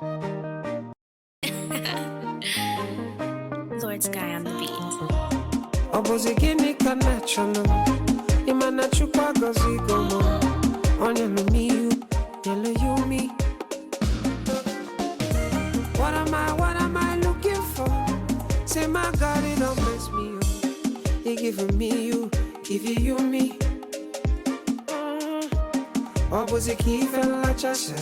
Lord Sky on the beat. Obozigini kanachono Imana chukwa gozi gomo Onya me you, yellow you me. What am I looking for? Say my God, it don't mess me up. He giving me you, giving you me. Oboziki fella chasha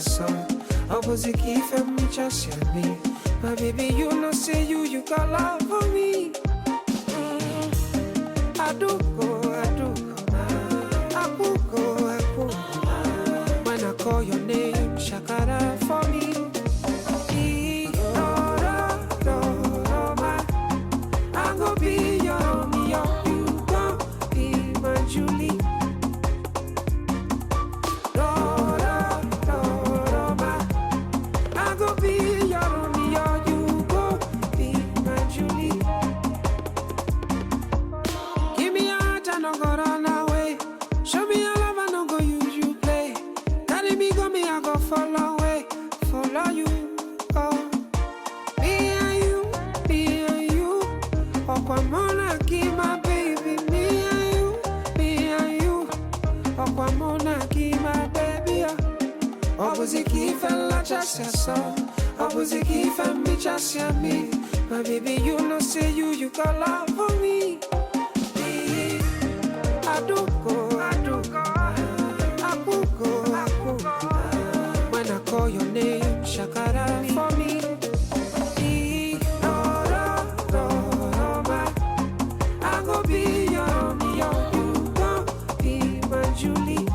Oboziki fella chasha me. My baby, you know say you got love for me. I do go. When I call your name, Shakara for me. I go be your you gon' be my Julie. I go be your you gon' be my Julie. Give me a heart and I go run away. Show me your love and I go use you play. Carry me, go me, I go follow you. Oh, me and you. Okwamona ki my baby. Me and you. Okwamona ki my baby. Obuziki fella chasya so. Obuziki fella chasya me. My baby, you know say you got love for me. I do go. When I call your name, Shakara for me. I go be your you gon' be my Julie.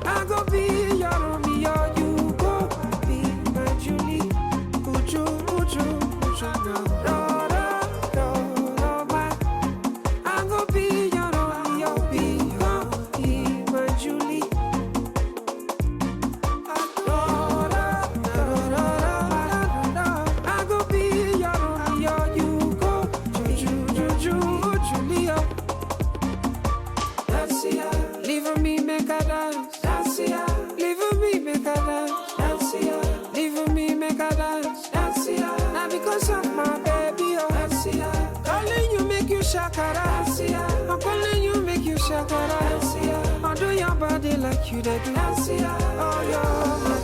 I go be your you gon' be my Julie. Uju now. I go be your be my Julie. I go be your you go Julia. Dancia, leave me make a dance. Dancia, leave me make a dance. Dancia, leave me make a dance. Dancia, now because of my baby. Dancia, calling you make you shakara. Dancia, I'm calling you make you shakara. Dancia, I do your body like you they do. Dancia, oh yeah.